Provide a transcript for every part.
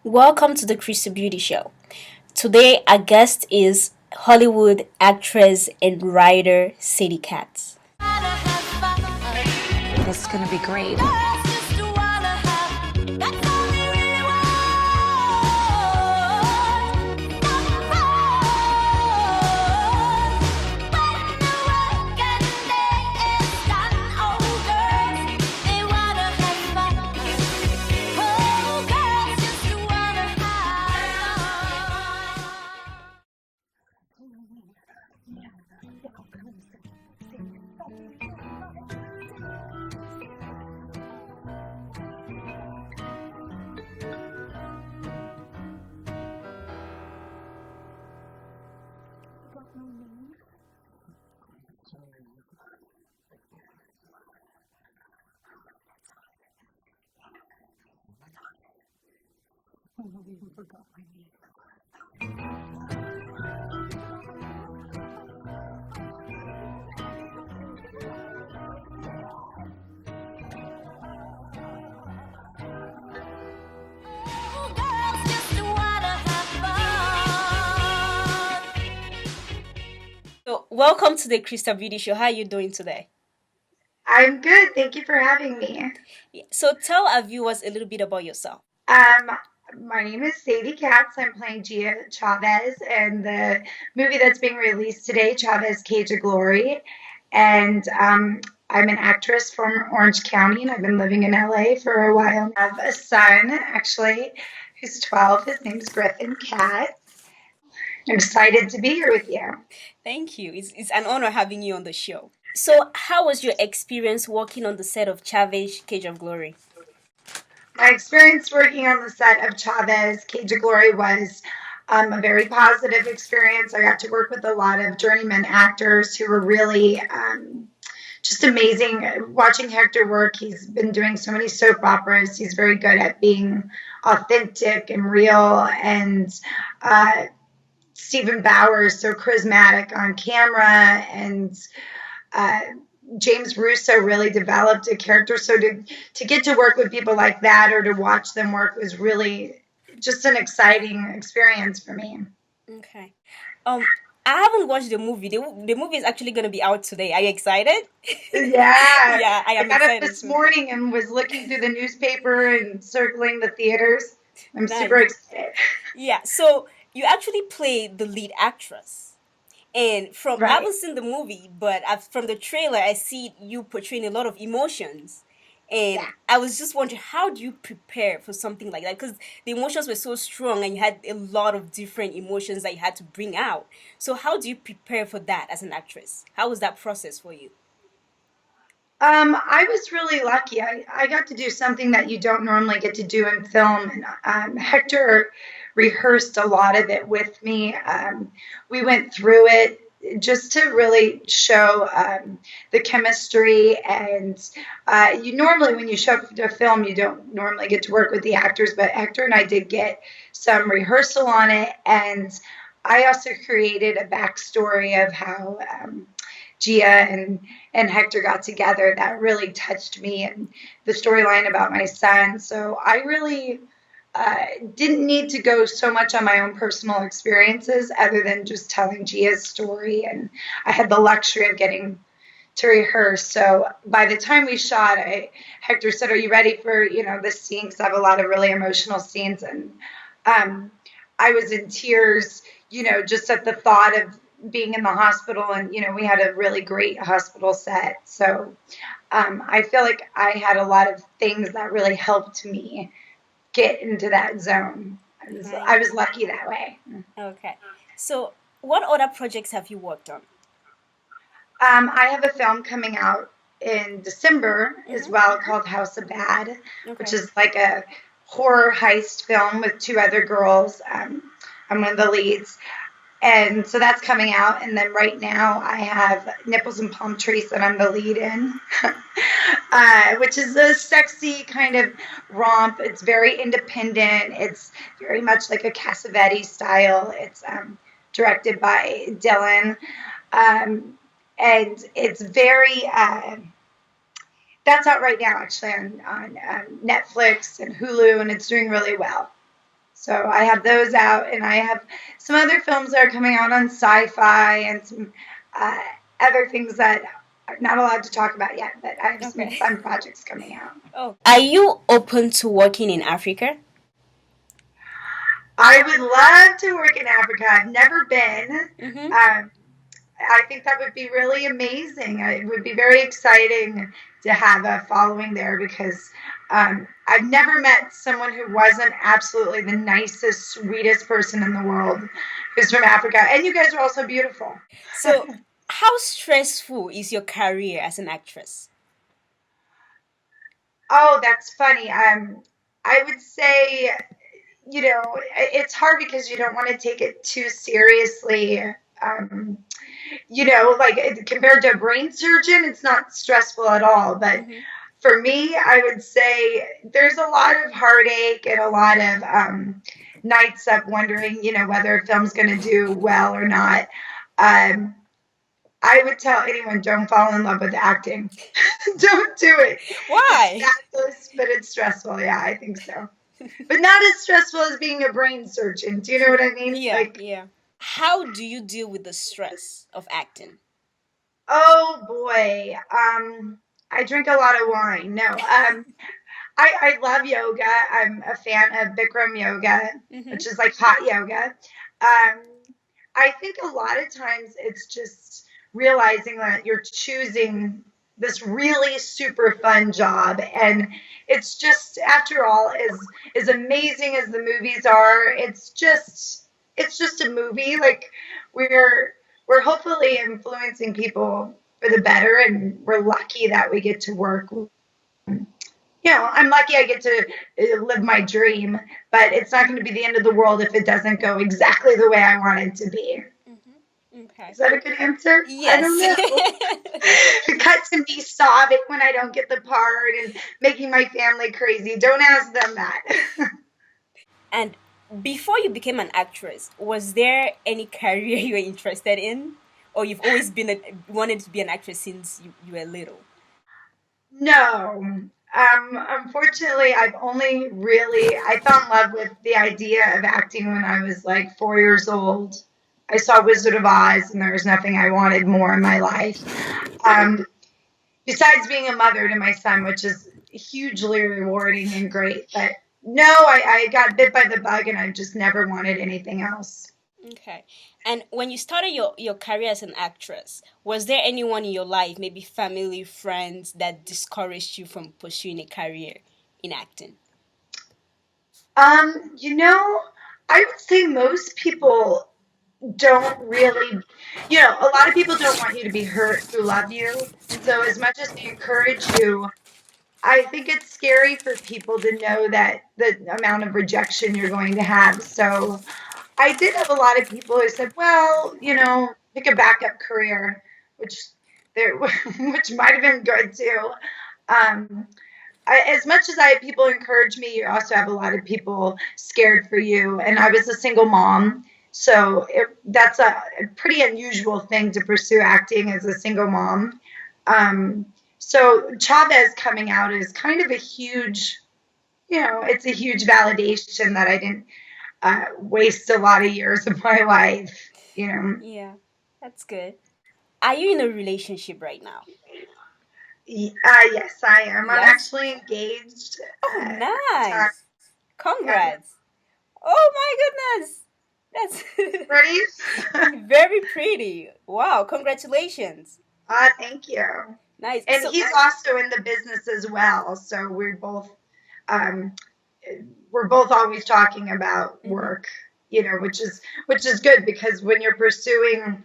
Welcome to the Crystal Beauty Show. Today, our guest is Hollywood actress and writer Sadie Katz. This is gonna be great. So, welcome to the Crystal Beauty Show. How are you doing today? I'm good. Thank you for having me. So, tell our viewers a little bit about yourself. Um, my name is Sadie Katz. I'm playing Gia Chavez in the movie that's being released today, Chavez Cage of Glory. And I'm an actress from Orange County, and I've been living in LA for a while. I have a son, actually, who's 12. His name's Griffin Katz. I'm excited to be here with you. Thank you. It's an honor having you on the show. So, how was your experience working on the set of Chavez Cage of Glory? My experience working on the set of Chavez Cage of Glory was a very positive experience. I got to work with a lot of journeyman actors who were really just amazing. Watching Hector work, he's been doing so many soap operas. He's very good at being authentic and real. And Stephen Bauer is so charismatic on camera. And uh, James Russo really developed a character. So to get to work with people like that or to watch them work was really just an exciting experience for me. Okay. I haven't watched the movie. The movie is actually going to be out today. Are you excited? Yeah. Yeah, I am got up excited this too. morning and was looking through the newspaper and circling the theaters. I'm Nice. super excited. Yeah, so you actually play the lead actress. And I Right. haven't seen the movie, but from the trailer, I see you portraying a lot of emotions. And Yeah. I was just wondering, how do you prepare for something like that? Because the emotions were so strong and you had a lot of different emotions that you had to bring out. So, how do you prepare for that as an actress? How was that process for you? I was really lucky. I got to do something that you don't normally get to do in film. And Hector rehearsed a lot of it with me. We went through it just to really show the chemistry. And you normally, when you show up to film, you don't normally get to work with the actors. But Hector and I did get some rehearsal on it. And I also created a backstory of how Gia and Hector got together that really touched me, and the storyline about my son. So I really didn't need to go so much on my own personal experiences other than just telling Gia's story. And I had the luxury of getting to rehearse. So by the time we shot, Hector said, "Are you ready for this scene?" Because I have a lot of really emotional scenes, and um, I was in tears, just at the thought of being in the hospital. And we had a really great hospital set. So I feel like I had a lot of things that really helped me get into that zone. I was lucky that way. Okay. So, what other projects have you worked on? I have a film coming out in December as well called House of Bad, which Okay. is like a horror heist film with two other girls. I'm one of the leads. And so that's coming out. And then right now I have Nipples and Palm Trees that I'm the lead in, which is a sexy kind of romp. It's very independent. It's very much like a Cassavetes style. It's directed by Dylan. Um, and it's very, that's out right now actually on Netflix and Hulu, and it's doing really well. So I have those out, and I have some other films that are coming out on sci-fi and some uh, other things that I'm not allowed to talk about yet, but I have some Okay. fun projects coming out. Oh, are you open to working in Africa? I would love to work in Africa. I've never been. Mm-hmm. Um, I think that would be really amazing. It would be very exciting to have a following there because I've never met someone who wasn't absolutely the nicest, sweetest person in the world who's from Africa. And you guys are also beautiful. So, how stressful is your career as an actress? Oh, that's funny. I would say, it's hard because you don't want to take it too seriously. Um, like compared to a brain surgeon, it's not stressful at all. But Mm-hmm. for me, I would say there's a lot of heartache and a lot of nights up wondering, whether a film's going to do well or not. Um, I would tell anyone don't fall in love with acting. Don't do it. It's Why? fabulous, but it's stressful. Yeah, I think so. But not as stressful as being a brain surgeon. Do you know what I mean? Yeah, Like, yeah. How do you deal with the stress of acting? oh boy, I drink a lot of wine. No, I love yoga. I'm a fan of Bikram yoga, Mm-hmm. which is like hot yoga. Um, I think a lot of times it's just realizing that you're choosing this really super fun job, and it's just, after all, as amazing as the movies are, it's just a movie. Like we're hopefully influencing people for the better, and we're lucky that we get to work. I'm lucky I get to live my dream, but it's not going to be the end of the world if it doesn't go exactly the way I want it to be. Mm-hmm. Okay. Is that a good answer? I don't Yes. know. It cuts to me sobbing when I don't get the part and making my family crazy. Don't ask them that. And before you became an actress, was there any career you were interested in? Or you've always wanted to be an actress since you were little? No. Unfortunately, I fell in love with the idea of acting when I was like 4 years old. I saw Wizard of Oz, and there was nothing I wanted more in my life. Um, Besides being a mother to my son, which is hugely rewarding and great. But no, I got bit by the bug, and I just never wanted anything else. Okay. And when you started your career as an actress, was there anyone in your life, maybe family, friends, that discouraged you from pursuing a career in acting? Um, you know, I would say most people don't really, a lot of people don't want you to be hurt who love you. So as much as they encourage you, I think it's scary for people to know that the amount of rejection you're going to have. So I did have a lot of people who said, well, pick a backup career, which there, which might have been good too. Um, as much as I have people encourage me, you also have a lot of people scared for you. And I was a single mom, so that's a pretty unusual thing to pursue acting as a single mom. Um, so Chavez coming out is kind of a huge, it's a huge validation that I didn't waste a lot of years of my life. Yeah, that's good. Are you in a relationship right now? Yes, I am. I'm Yes. actually engaged Oh, at the time. nice. Yeah. Congrats. Oh my goodness. That's Ready? very pretty. Wow, congratulations. Thank you. Nice. And So, he's also in the business as well, so um, we're both always talking about mhm, work, which is good because when you're pursuing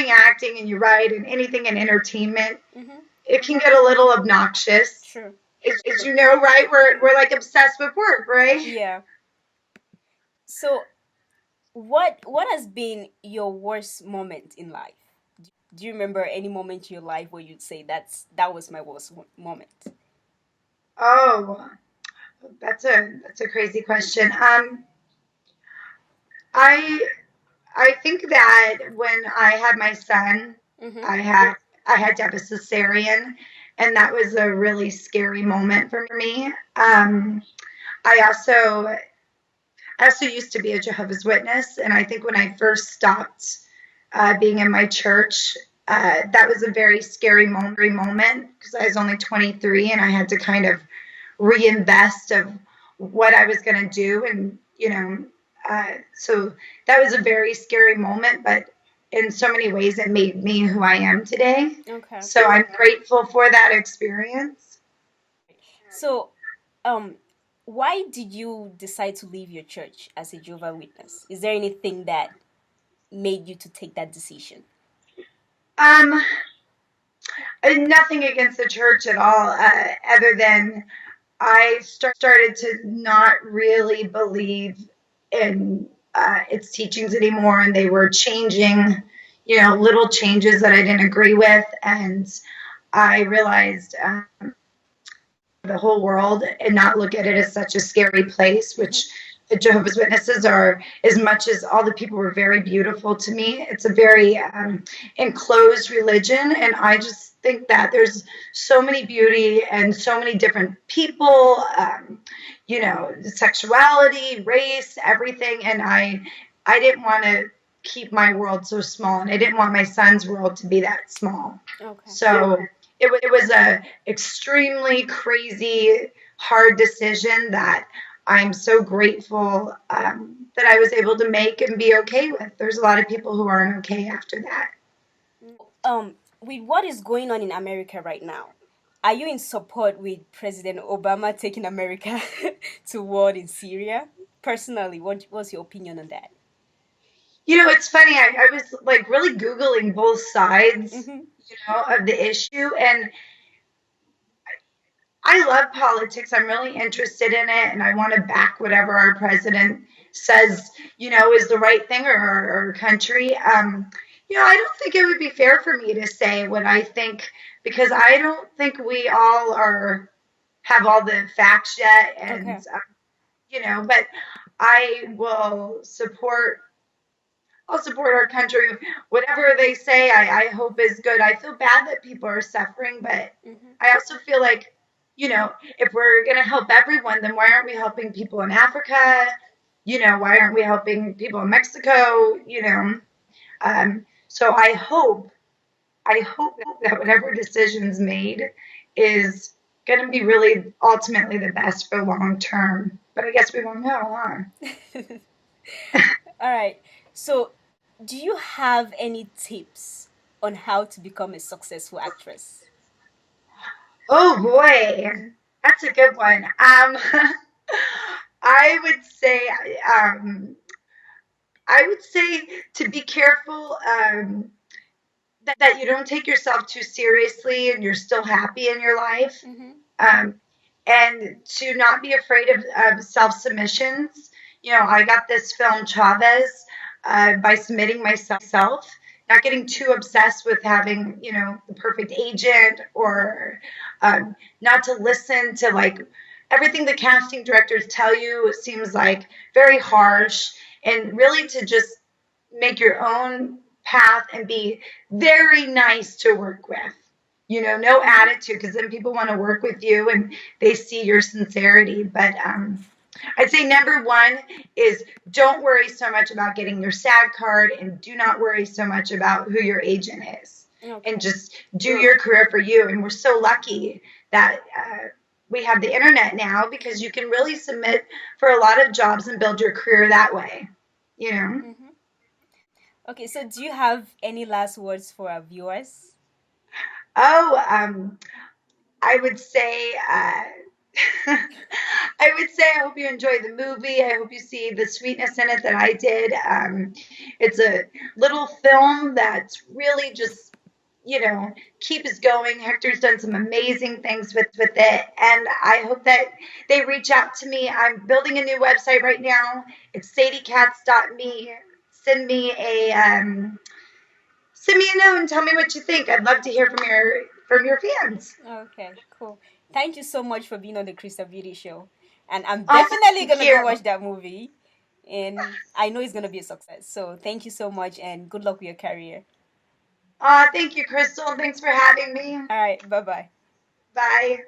acting and you write and anything in entertainment, mhm, it can get a little obnoxious. true. As you know, right? We're like obsessed with work, right? Yeah. So, what has been your worst moment in life? Do you remember any moment in your life where you'd say that was my worst moment? Oh, that's a crazy question. I I think that when I had my son, Mhm. I had I had to have a cesarean, and that was a really scary moment for me. I also I also used to be a Jehovah's Witness, and I think when I first stopped being in my church, that was a very scary moment because I was only 23 and I had to kind of reinvest of what I was going to do, and so that was a very scary moment, but in so many ways it made me who I am today. Okay. So I'm grateful for that experience. So, um, why did you decide to leave your church as a Jehovah Witness? Is there anything that made you to take that decision? Um, Nothing against the church at all, other than I started to not really believe in its teachings anymore, and they were changing, little changes that I didn't agree with, and I realized the whole world and not look at it as such a scary place, Mm-hmm. which the Jehovah's Witnesses are. As much as all the people were very beautiful to me, it's a very enclosed religion, and I just think that there's so many beauty and so many different people, sexuality, race, everything, and I didn't want to keep my world so small, and I didn't want my son's world to be that small. Okay. So it was a extremely crazy, hard decision that I'm so grateful that I was able to make and be okay with. There's a lot of people who aren't okay after that. With what is going on in America right now, are you in support with President Obama taking America to war in Syria? Personally, what's your opinion on that? It's funny. I was like really Googling both sides, Mm-hmm. of the issue, and I love politics. I'm really interested in it, and I want to back whatever our president says, is the right thing, or our country. I don't think it would be fair for me to say what I think, because I don't think we all are have all the facts yet, and Okay. but I will support. I'll support our country. Whatever they say, I hope is good. I feel bad that people are suffering, but Mm-hmm. I also feel like, if we're going to help everyone, then why aren't we helping people in Africa? Why aren't we helping people in Mexico? So I hope that whatever decision's made is going to be really ultimately the best for long term. But I guess we won't know, huh? All right. So, do you have any tips on how to become a successful actress? Oh boy, that's a good one. I would say, um, I would say to be careful that you don't take yourself too seriously and you're still happy in your life, Mm-hmm. um, and to not be afraid of self submissions. I got this film Chavez by submitting myself, not getting too obsessed with having, the perfect agent, or not to listen to like everything the casting directors tell you. It seems like very harsh, and really to just make your own path and be very nice to work with. No Mm-hmm. attitude, because then people want to work with you and they see your sincerity. But I'd say number one is don't worry so much about getting your SAG card, and do not worry so much about who your agent is. And Okay. just do your career for you. And we're so lucky that we have the internet now, because you can really submit for a lot of jobs and build your career that way. You know? Mm-hmm. Okay. So, do you have any last words for our viewers? Oh, I would say, I would say, I hope you enjoy the movie. I hope you see the sweetness in it that I did. It's a little film that's really just, keeps going. Hector's done some amazing things with it, and I hope that they reach out to me. I'm building a new website right now. It's sadiekatz.me. Send me a send me a note and tell me what you think. I'd love to hear from your fans. Okay, cool. Thank you so much for being on the Crystal Beauty Show. And I'm Oh, definitely thank gonna go you. watch that movie. And I know it's gonna be a success. So thank you so much and good luck with your career. Thank you, Crystal. Thanks for having me. All right, bye bye. Bye.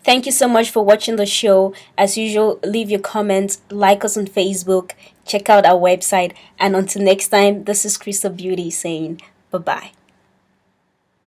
Thank you so much for watching the show. As usual, leave your comments, like us on Facebook, check out our website, and until next time, this is Crystal Beauty saying bye bye.